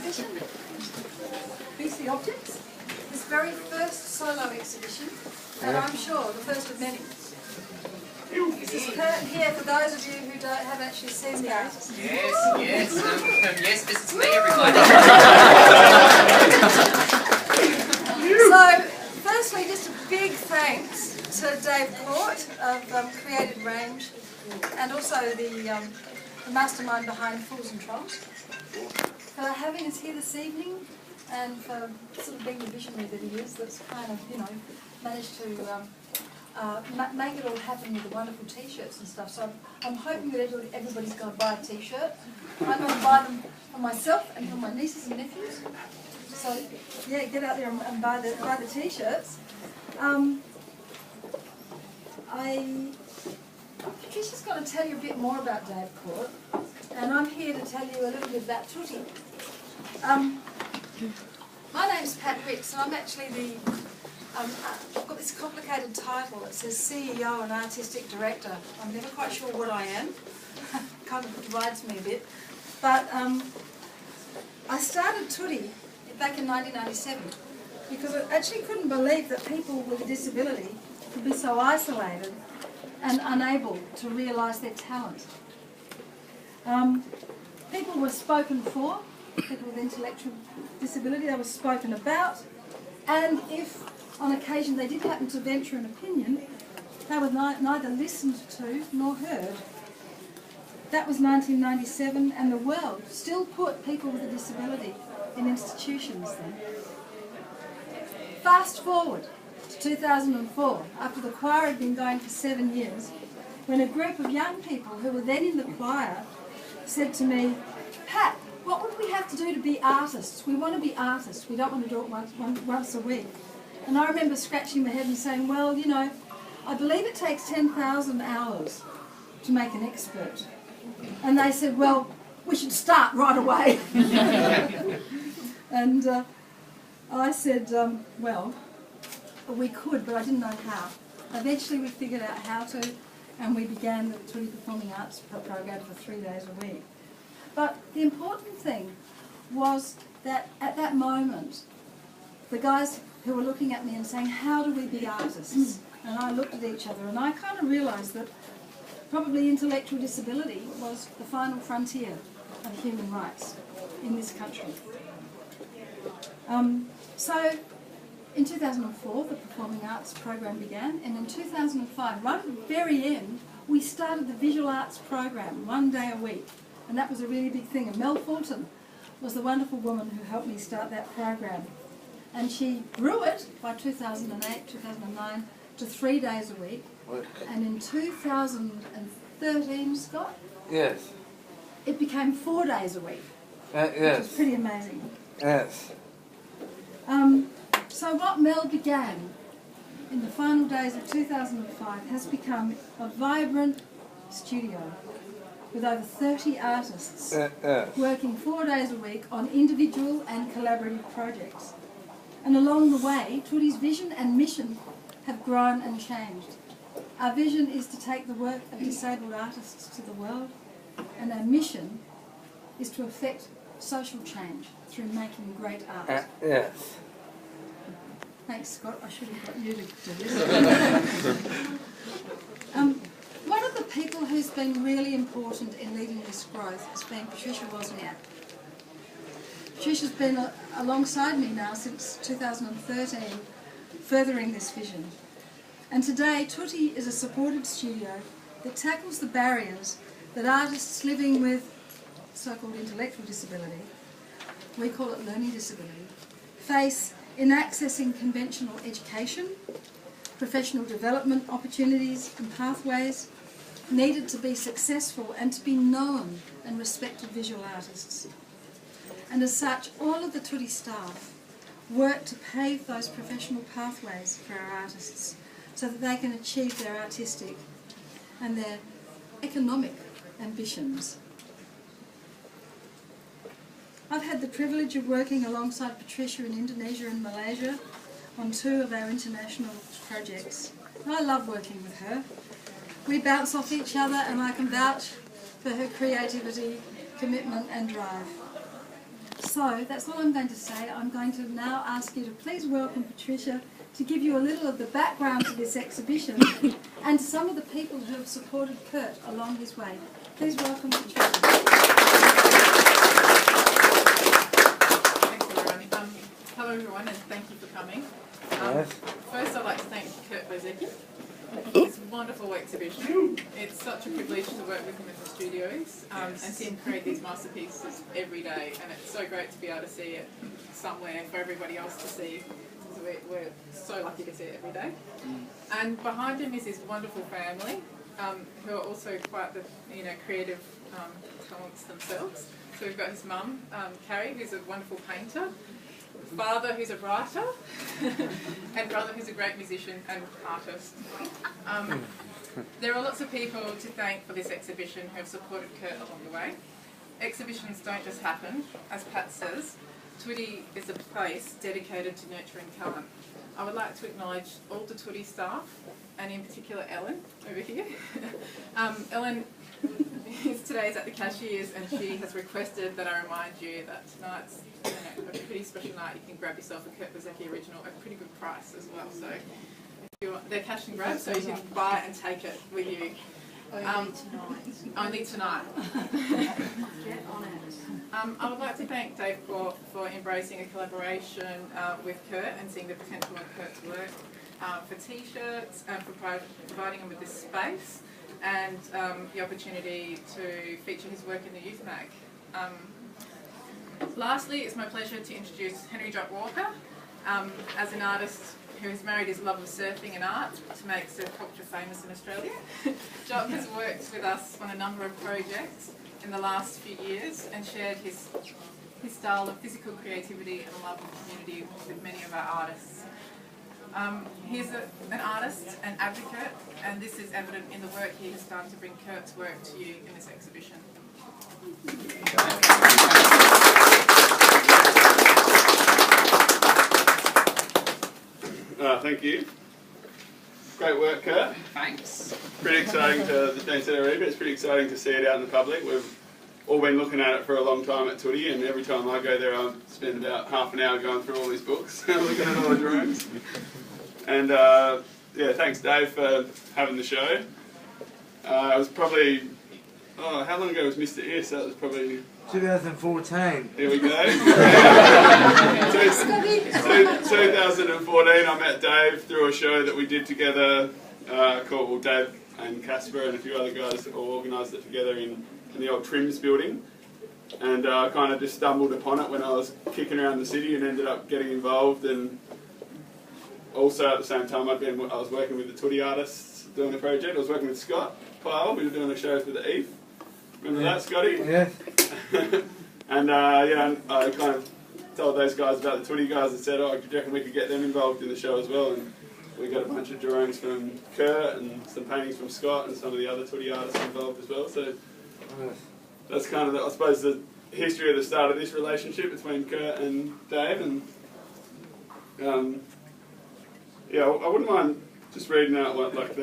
exhibition, Beastly Objects, this very first solo exhibition, and I'm sure the first of many. This is Kurt here for those of you who have actually seen the artist. Yes, yes, this is me, everybody. So, firstly, just a big thanks to Dave Court of Created Range, and also the mastermind behind Fools and Trolls, for having us here this evening, and for sort of being the visionary that he is, that's kind of, you know, managed to make it all happen with the wonderful t-shirts and stuff. So I'm hoping that everybody's going to buy a t-shirt. I'm going to buy them for myself and for my nieces and nephews. So yeah, get out there and buy the t-shirts. Patricia's going to tell you a bit more about Dave Court, and I'm here to tell you a little bit about Tutti. My name's Pat Wicks, and I'm actually the I've got this complicated title that says CEO and Artistic Director. I'm never quite sure what I am. Kind of divides me a bit. But I started Tutti back in 1997 because I actually couldn't believe that people with a disability could be so isolated and unable to realise their talent. People were spoken for, people with intellectual disability, they were spoken about, and if on occasion they did happen to venture an opinion, they were neither listened to nor heard. That was 1997, and the world still put people with a disability in institutions then. Fast forward to 2004, after the choir had been going for 7 years, when a group of young people who were then in the choir said to me, "Pat, what would we have to do to be artists? We want to be artists, we don't want to do it once a week." And I remember scratching my head and saying, well, you know, I believe it takes 10,000 hours to make an expert. And they said, well, we should start right away. And I said, well, we could, but I didn't know how. Eventually we figured out how to, and we began the Tutti Performing Arts program for 3 days a week. But the important thing was that at that moment, the guys who were looking at me and saying, how do we be artists? And I looked at each other and I kind of realised that probably intellectual disability was the final frontier of human rights in this country. So in 2004 the Performing Arts program began, and in 2005, right at the very end, we started the Visual Arts program 1 day a week, and that was a really big thing. And Mel Fulton was the wonderful woman who helped me start that program. And she grew it by 2008, 2009 to 3 days a week. And in 2013, Scott? Yes. It became 4 days a week. Yes. Which is pretty amazing. Yes. So what Mel began in the final days of 2005 has become a vibrant studio with over 30 artists working 4 days a week on individual and collaborative projects. And along the way, Tutti's vision and mission have grown and changed. Our vision is to take the work of disabled artists to the world, and our mission is to effect social change through making great art. Yes. Thanks, Scott. I should have got you to do this. One of the people who's been really important in leading this growth has been Patricia Wozniak. Patricia's been alongside me now since 2013, furthering this vision. And today, Tutti is a supported studio that tackles the barriers that artists living with so-called intellectual disability, we call it learning disability, face in accessing conventional education, professional development opportunities and pathways needed to be successful and to be known and respected visual artists. And as such, all of the Tutti staff work to pave those professional pathways for our artists so that they can achieve their artistic and their economic ambitions. I've had the privilege of working alongside Patricia in Indonesia and Malaysia on 2 of our international projects. I love working with her. We bounce off each other, and I can vouch for her creativity, commitment and drive. So that's all I'm going to say. I'm going to now ask you to please welcome Patricia to give you a little of the background to this exhibition and some of the people who have supported Kurt along his way. Please welcome Patricia. Thanks, everyone. Hello, everyone, and thank you for coming. First, I'd like to thank Kurt Bosecke for this wonderful exhibition. It's such a privilege to work with him at the studios and see him create these masterpieces every day. And it's so great to be able to see it somewhere for everybody else to see. We're so lucky to see it every day. And behind him is his wonderful family, who are also quite the creative talents themselves. So we've got his mum, Carrie, who's a wonderful painter, father who's a writer, and brother who's a great musician and artist. There are lots of people to thank for this exhibition who have supported Kurt along the way. Exhibitions don't just happen. As Pat says, Tutti is a place dedicated to nurturing talent. I would like to acknowledge all the Tutti staff, and in particular Ellen over here. Ellen today's at the cashiers, and she has requested that I remind you that tonight's a pretty special night. You can grab yourself a Kurt Bosecke original at a pretty good price as well. So if you want, they're cash and grab, so you can buy and take it with you. Only tonight. Get on it. I would like to thank Dave Court for embracing a collaboration with Kurt and seeing the potential in Kurt's work, for t-shirts, and for providing him with this space and the opportunity to feature his work in the Youth Mag. Lastly, it's my pleasure to introduce Henry Jock Walker as an artist who has married his love of surfing and art to make surf culture famous in Australia. Jock has worked with us on a number of projects in the last few years and shared his style of physical creativity and love of community with many of our artists. He's an artist and advocate, and this is evident in the work he has done to bring Kurt's work to you in this exhibition. Thank you. Great work, Kurt. Thanks. Pretty exciting to, as Jane said already, but it's pretty exciting to see it out in the public. We've all been looking at it for a long time at Tutti, and every time I go there I spend about half an hour going through all these books, looking at all the drawings. And yeah, thanks Dave for having the show. It was probably, how long ago was Mr. Is? That was probably 2014. Here we go. 2014, I met Dave through a show that we did together called Dave and Casper and a few other guys all organised it together in the old Trims building. And I kind of just stumbled upon it when I was kicking around the city and ended up getting involved. And also at the same time I was working with the Tutti artists doing the project. I was working with Scott Pyle, we were doing a show for the ETH. Remember that, Scotty? Yeah. And yeah, I kind of told those guys about the Tutti guys and said, oh, I reckon we could get them involved in the show as well. And we got a bunch of drawings from Kurt and some paintings from Scott and some of the other Tutti artists involved as well. So that's kind of, I suppose, the history of the start of this relationship between Kurt and Dave. And yeah, I wouldn't mind just reading out what, like,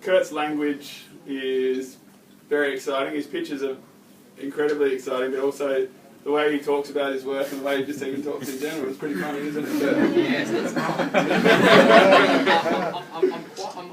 Kurt's language is very exciting. His pictures are incredibly exciting, but also the way he talks about his work and the way he just even talks in general is pretty funny, isn't it? Yes, that's right.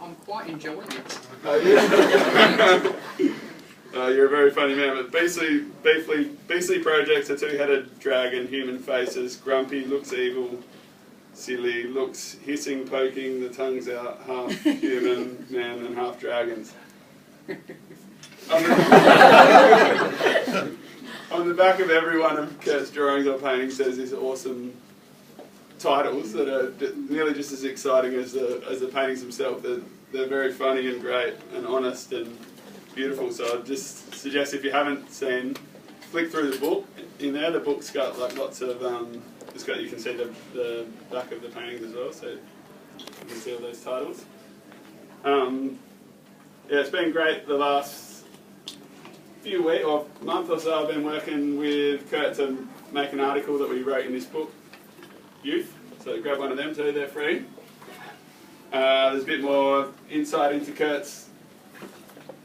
I'm quite enjoying it. You're a very funny man, but Beastly projects, a two-headed dragon, human faces, grumpy, looks evil, silly, looks hissing, poking, the tongue's out, half human man and half dragons. On the back of every one of Kurt's drawings or paintings says these awesome titles that are nearly just as exciting as the paintings themselves. They're very funny and great and honest and beautiful. So I'd just suggest, if you haven't seen, flick through the book. In there, the book's got like lots of you can see the back of the paintings as well, so you can see all those titles. Yeah, it's been great the last few weeks or month or so. I've been working with Kurt to make an article that we wrote in this book, Youth. So grab one of them too, they're free. There's a bit more insight into Kurt's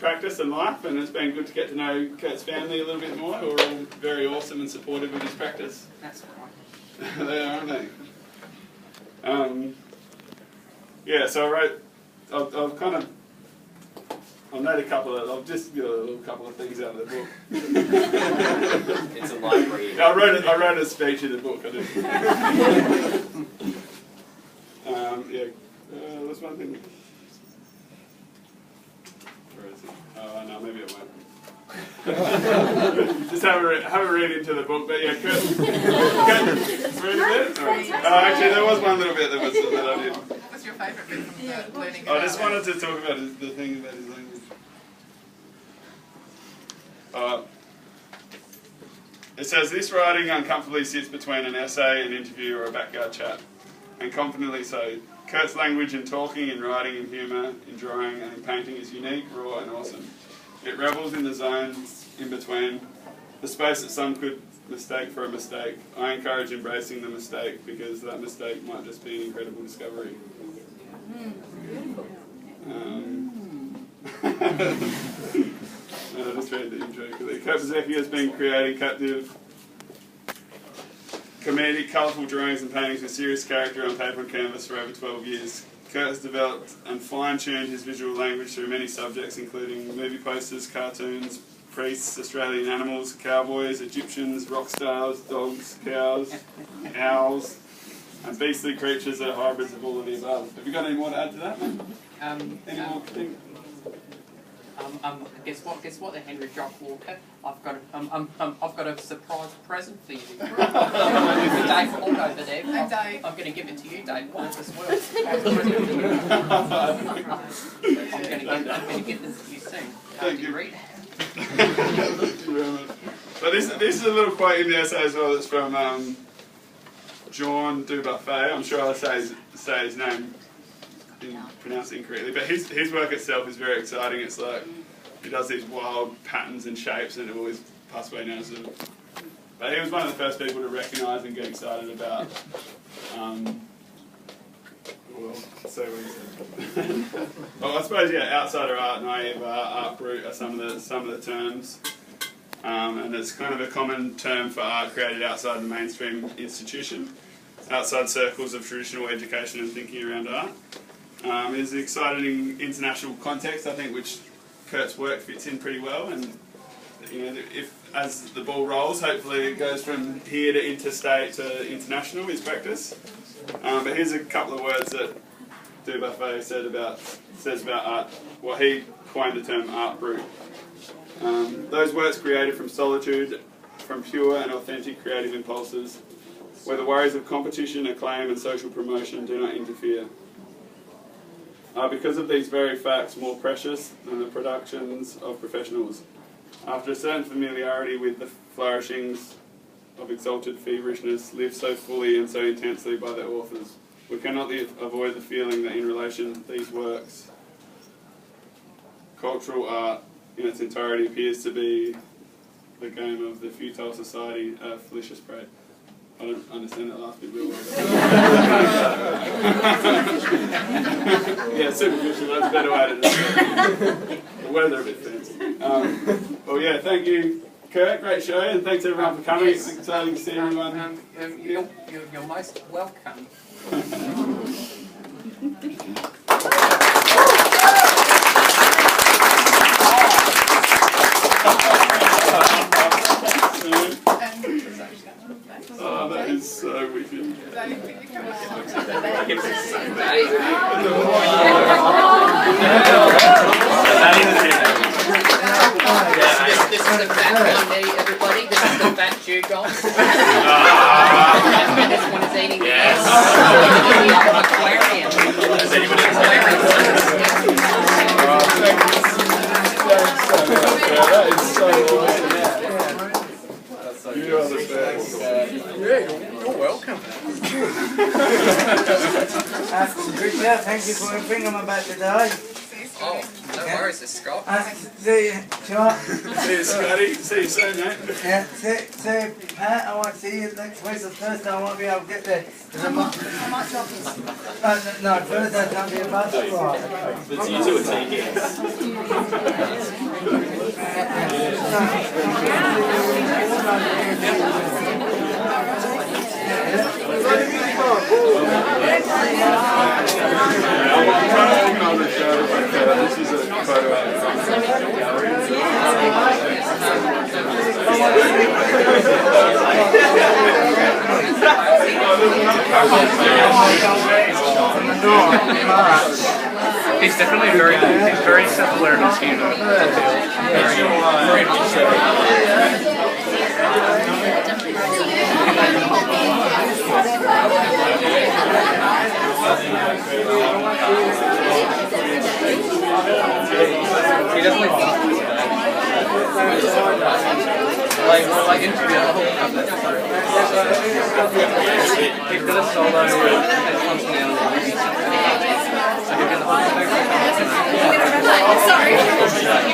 practice and life, and it's been good to get to know Kurt's family a little bit more, who are all very awesome and supportive of his practice. That's right. They are, aren't they? Yeah, so I've kind of, I'll note a couple of, I'll just get a little couple of things out of the book. It's a library. Yeah, I wrote a speech in the book, I did. That's one thing. Where is it? Oh, no, maybe it won't. Just have a read into the book, but yeah, Kurt, read a bit? Oh, actually, there was one little bit that I did. What was your favourite bit from learning? I just wanted to talk about the thing about his language. It says, this writing uncomfortably sits between an essay, an interview, or a backyard chat, and confidently so. Kurt's language in talking, in writing, in humour, in drawing, and in painting is unique, raw, and awesome. It revels in the zones in between, the space that some could mistake for a mistake. I encourage embracing the mistake, because that mistake might just be an incredible discovery. I'll just read the intro quickly. Kurt Bosecke has been creating captive, comedic, colourful drawings and paintings with serious character on paper and canvas for over 12 years. Kurt has developed and fine-tuned his visual language through many subjects, including movie posters, cartoons, priests, Australian animals, cowboys, Egyptians, rock stars, dogs, cows, owls, and beastly creatures that are hybrids of all of the above. Have you got any more to add to that? Any more things? Guess what? The Henry Jock Walker. I've got a surprise present for you. Dave Ford over there. Hey, Dave. I'm going to give it to you, Dave. What is this worth? I'm going to get this to you soon. Thank you. Read. Thank you very much. So this is a little quote in the essay as well. That's from John Dubuffet. I'm sure I'll say his name. Pronounce it incorrectly, but his work itself is very exciting. It's like he does these wild patterns and shapes, and it always passed away now. But he was one of the first people to recognise and get excited about. Well, so what he said. Well, I suppose outsider art, naive art, art brut are some of the terms, and it's kind of a common term for art created outside the mainstream institution, outside circles of traditional education and thinking around art. It's an exciting international context, I think, which Kurt's work fits in pretty well. And if as the ball rolls, hopefully it goes from here to interstate to international, his practice. But here's a couple of words that Dubuffet says about art. Well, he coined the term art brut. Those works created from solitude, from pure and authentic creative impulses, where the worries of competition, acclaim, and social promotion do not interfere. Because of these very facts, more precious than the productions of professionals. After a certain familiarity with the flourishings of exalted feverishness lived so fully and so intensely by their authors, we cannot avoid the feeling that in relation to these works, cultural art in its entirety appears to be the game of the futile society of fallacious prey. I don't understand that last bit real well. Yeah, superficial, that's a better way to describe it. The weather a bit fancy. Well, yeah, thank you, Kurt. Great show, and thanks everyone for coming. It's exciting to see everyone. You're most welcome. Oh, that is so wicked. This is the fat one there, everybody. This is the fat dugong. And this one is eating the aquarium. Is anybody That is so awesome. You are the best. You're welcome. Richard, thank you for everything. I'm about to die. joining. Oh, no worries, it's Scott. See you, Scott. See you, Scotty. See you soon, mate. Yeah, see, Pat, I won't see you next week. The Thursday I won't be able to get there. I might drop in. No, Thursday can't be a bus ride. But you two are taking I'm trying to think on the show, but this is a photo He's definitely he's very self-aware of his humour. He definitely like interview. He's got a solo and continuity.